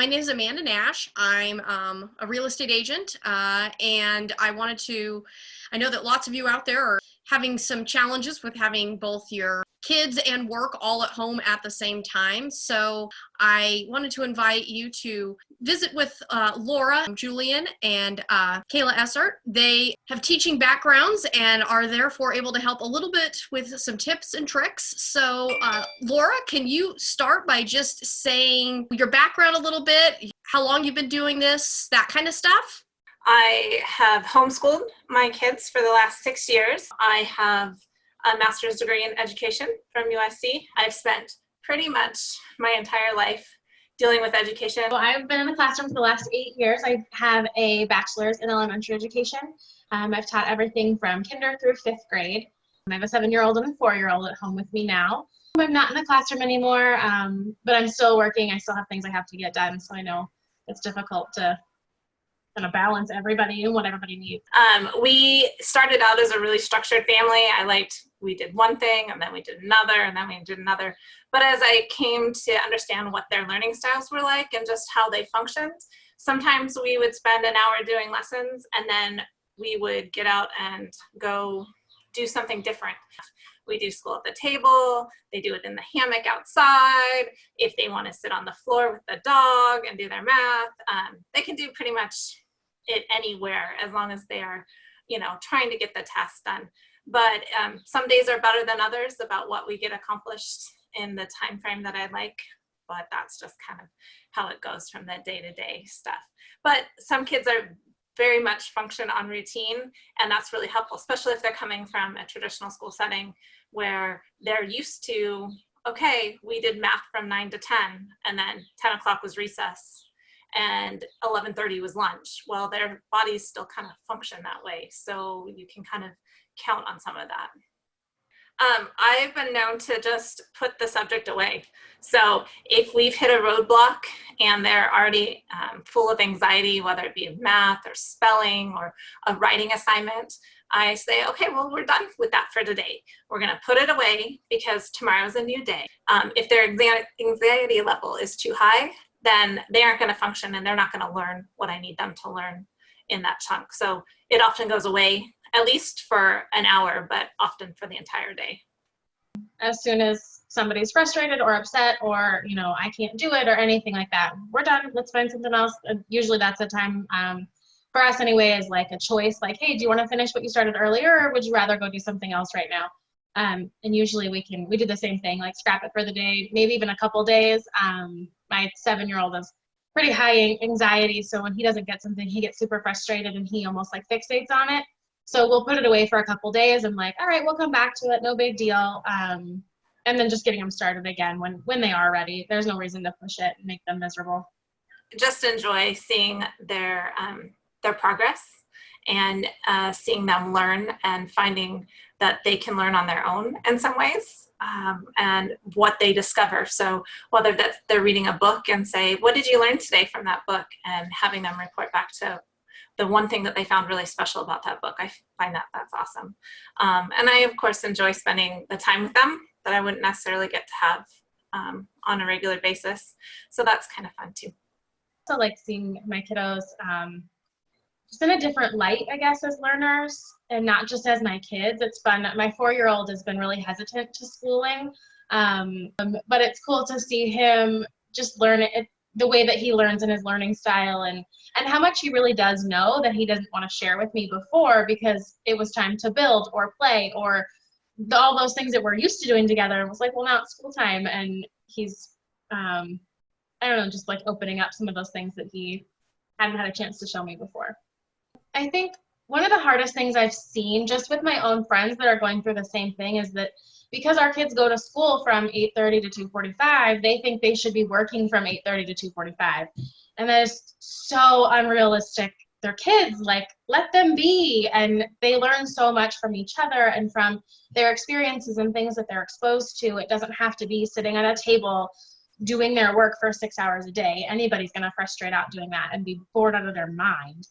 my name is Amanda Nash. I'm a real estate agent, and I know that lots of you out there are having some challenges with having both your kids and work all at home at the same time. So I wanted to invite you to visit with Lora, Julian, and Kayla Essert. They have teaching backgrounds and are therefore able to help a little bit with some tips and tricks. So Lora, can you start by just saying your background a little bit, how long you've been doing this, that kind of stuff? I have homeschooled my kids for the last 6 years. I have a master's degree in education from USC. I've spent pretty much my entire life dealing with education. So I've been in the classroom for the last 8 years. I have a bachelor's in elementary education. I've taught everything from kinder through 5th grade. I have a 7-year-old and a 4-year-old at home with me now. I'm not in the classroom anymore, but I'm still working. I still have things I have to get done, so I know it's difficult to kind of balance everybody and what everybody needs. We started out as a really structured family. We did one thing and then we did another and then we did another. But as I came to understand what their learning styles were like and just how they functioned, sometimes we would spend an hour doing lessons and then we would get out and go do something different. We do school at the table, they do it in the hammock outside. If they want to sit on the floor with the dog and do their math, they can do pretty much it anywhere as long as they are, trying to get the task done. But some days are better than others about what we get accomplished in the time frame that I like. But that's just kind of how it goes from the day-to-day stuff. But some kids are very much function on routine, and that's really helpful, especially if they're coming from a traditional school setting where they're used to, okay, we did math from 9 to 10, and then 10 o'clock was recess, and 11:30 was lunch. Well, their bodies still kind of function that way, so you can kind of count on some of that. I've been known to just put the subject away. So if we've hit a roadblock and they're already full of anxiety, whether it be math or spelling or a writing assignment, I say, okay, well, we're done with that for today. We're going to put it away because tomorrow's a new day. If their anxiety level is too high, then they aren't going to function and they're not going to learn what I need them to learn in that chunk. So it often goes away, at least for an hour, but often for the entire day. As soon as somebody's frustrated or upset or, I can't do it or anything like that, we're done. Let's find something else. Usually that's a time for us anyway, is like a choice, like, hey, do you want to finish what you started earlier or would you rather go do something else right now? And usually we do the same thing, like scrap it for the day, maybe even a couple days. My 7-year-old has pretty high anxiety, so when he doesn't get something, he gets super frustrated and he almost like fixates on it. So we'll put it away for a couple days and like, all right, we'll come back to it, no big deal. And then just getting them started again when they are ready. There's no reason to push it and make them miserable. Just enjoy seeing their progress and seeing them learn and finding that they can learn on their own in some ways, and what they discover. So whether that's they're reading a book and say, what did you learn today from that book? And having them report back to the one thing that they found really special about that book. I find that's awesome. And I, of course, enjoy spending the time with them that I wouldn't necessarily get to have on a regular basis. So that's kind of fun too. So like seeing my kiddos just in a different light, I guess, as learners and not just as my kids. It's fun. My 4-year-old has been really hesitant to schooling, but it's cool to see him just learn it, the way that he learns in his learning style and how much he really does know that he doesn't want to share with me before because it was time to build or play or all those things that we're used to doing together. It was like, well, now it's school time, and he's, I don't know, just like opening up some of those things that he hadn't had a chance to show me before. I think one of the hardest things I've seen just with my own friends that are going through the same thing is that because our kids go to school from 8:30 to 2:45, they think they should be working from 8:30 to 2:45. And that is so unrealistic. They're kids, like, let them be. And they learn so much from each other and from their experiences and things that they're exposed to. It doesn't have to be sitting at a table doing their work for 6 hours a day. Anybody's going to frustrate out doing that and be bored out of their mind.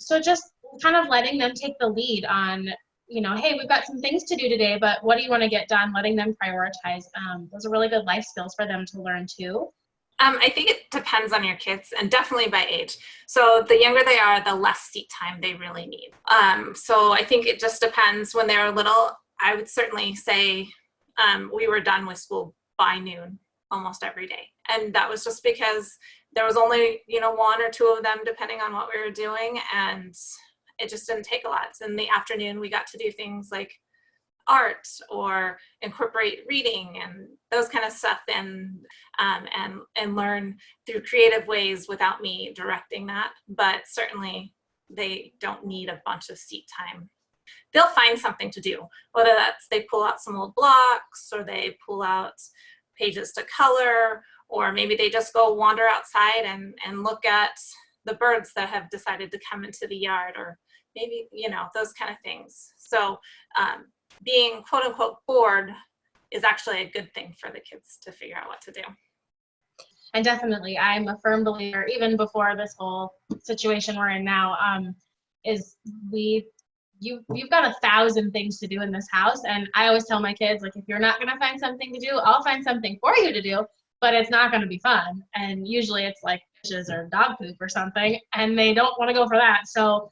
So just kind of letting them take the lead on, hey, we've got some things to do today, but what do you want to get done? Letting them prioritize. Those are really good life skills for them to learn too. I think it depends on your kids, and definitely by age. So the younger they are, the less seat time they really need. So I think it just depends. When they're little, I would certainly say we were done with school by noon almost every day. And that was just because there was only, one or two of them, depending on what we were doing. And it just didn't take a lot. In the afternoon, we got to do things like art or incorporate reading and those kind of stuff and learn through creative ways without me directing that. But certainly they don't need a bunch of seat time. They'll find something to do, whether that's they pull out some old blocks or they pull out pages to color, or maybe they just go wander outside and look at the birds that have decided to come into the yard, or maybe, those kind of things. So being quote unquote bored is actually a good thing for the kids to figure out what to do. And definitely, I'm a firm believer, even before this whole situation we're in now, you've got 1,000 things to do in this house. And I always tell my kids, like, if you're not going to find something to do, I'll find something for you to do, but it's not going to be fun. And usually it's like dishes or dog poop or something, and they don't want to go for that. So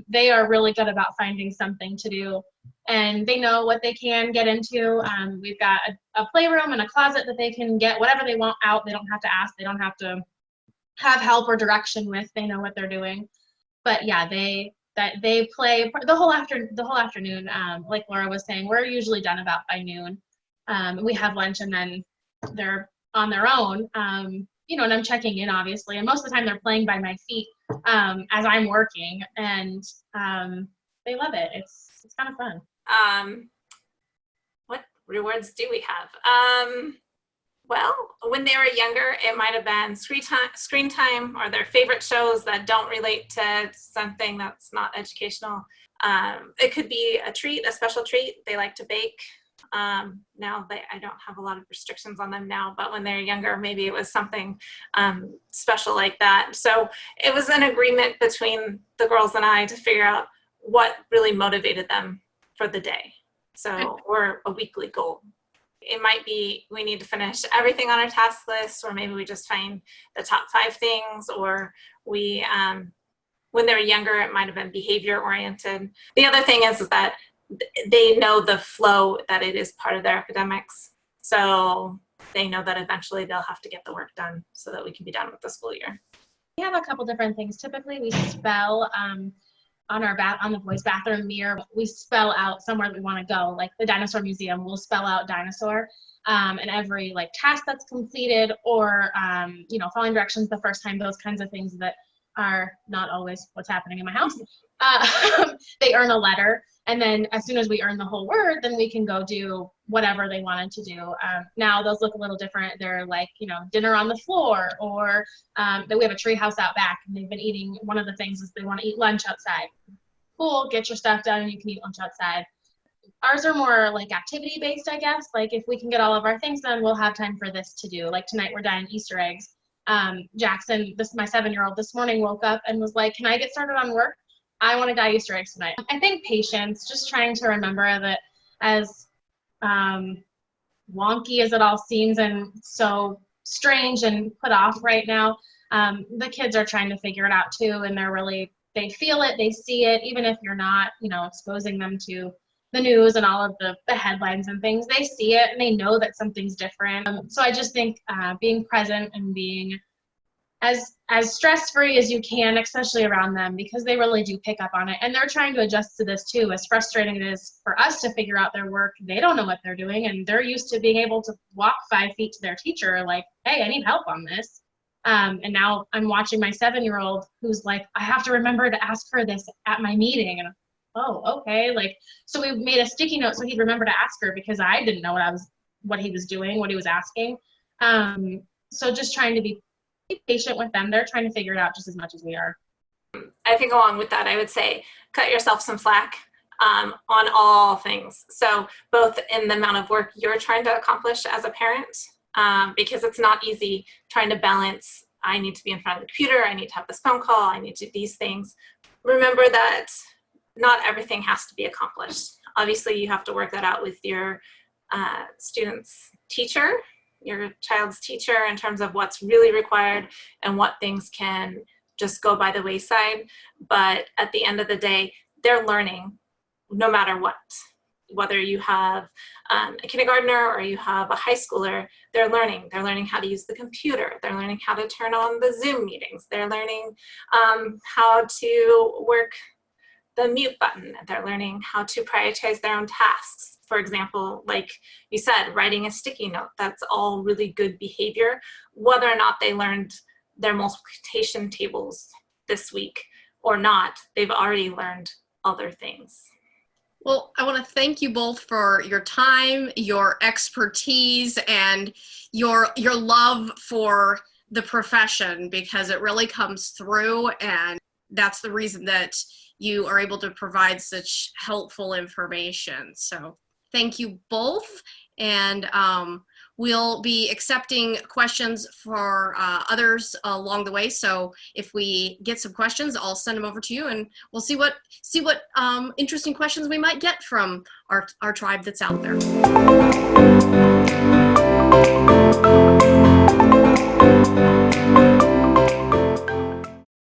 they are really good about finding something to do, and they know what they can get into. We've got a playroom and a closet that they can get whatever they want out. They don't have to ask. They don't have to have help or direction with. They know what they're doing. But yeah, they play the whole afternoon. Like Laura was saying, we're usually done about by noon. We have lunch, and then they're on their own. And I'm checking in, obviously. And most of the time they're playing by my feet as I'm working, and they love it. It's kind of fun. What rewards do we have? Well, when they were younger, it might have been screen time or their favorite shows that don't relate to something that's not educational. It could be a special treat. They like to bake. Now I don't have a lot of restrictions on them now, but when they're younger, maybe it was something special like that. So it was an agreement between the girls and I to figure out what really motivated them for the day. So we're a weekly goal. It might be we need to finish everything on our task list, or maybe we just find the top 5 things, or we, when they were younger, it might have been behavior oriented. The other thing is that they know the flow, that it is part of their academics. So they know that eventually they'll have to get the work done so that we can be done with the school year. We have a couple different things. Typically we spell on the boys' bathroom mirror, we spell out somewhere that we want to go. Like the dinosaur museum, we'll spell out dinosaur, and every like task that's completed, or following directions the first time, those kinds of things that are not always what's happening in my house. They earn a letter, and then as soon as we earn the whole word, then we can go do whatever they wanted to do. Now those look a little different. They're like, dinner on the floor, or that we have a tree house out back, and they've been eating, one of the things is they want to eat lunch outside. Cool, get your stuff done and you can eat lunch outside. Ours are more like activity based, I guess. Like if we can get all of our things done, we'll have time for this to do. Like tonight we're dyeing Easter eggs. Jackson, my 7-year-old, this morning woke up and was like, can I get started on work? I want to dye Easter eggs tonight. I think patience, just trying to remember that as wonky as it all seems and so strange and put off right now, the kids are trying to figure it out too, and they feel it, they see it, even if you're not, exposing them to the news and all of the headlines and things. They see it and they know that something's different. So I just think being present and being as stress-free as you can, especially around them, because they really do pick up on it. And they're trying to adjust to this too. As frustrating it is for us to figure out their work, they don't know what they're doing, and they're used to being able to walk 5 feet to their teacher like, hey, I need help on this. And now I'm watching my 7-year-old who's like, I have to remember to ask her this at my meeting. And oh, okay. So we made a sticky note so he'd remember to ask her, because I didn't know what he was doing, what he was asking. So just trying to be patient with them. They're trying to figure it out just as much as we are. I think along with that, I would say cut yourself some slack on all things. So both in the amount of work you're trying to accomplish as a parent, because it's not easy trying to balance, I need to be in front of the computer, I need to have this phone call, I need to do these things. Remember that not everything has to be accomplished. Obviously, you have to work that out with your student's teacher, your child's teacher in terms of what's really required and what things can just go by the wayside. But at the end of the day, they're learning no matter what. Whether you have a kindergartner or you have a high schooler, they're learning. They're learning how to use the computer. They're learning how to turn on the Zoom meetings. They're learning how to work the mute button. They're learning how to prioritize their own tasks. For example, like you said, writing a sticky note, that's all really good behavior. Whether or not they learned their multiplication tables this week or not, they've already learned other things. Well, I want to thank you both for your time, your expertise, and your love for the profession, because it really comes through, and that's the reason that you are able to provide such helpful information. So thank you both, and we'll be accepting questions for others along the way. So if we get some questions, I'll send them over to you, and we'll see what interesting questions we might get from our tribe that's out there.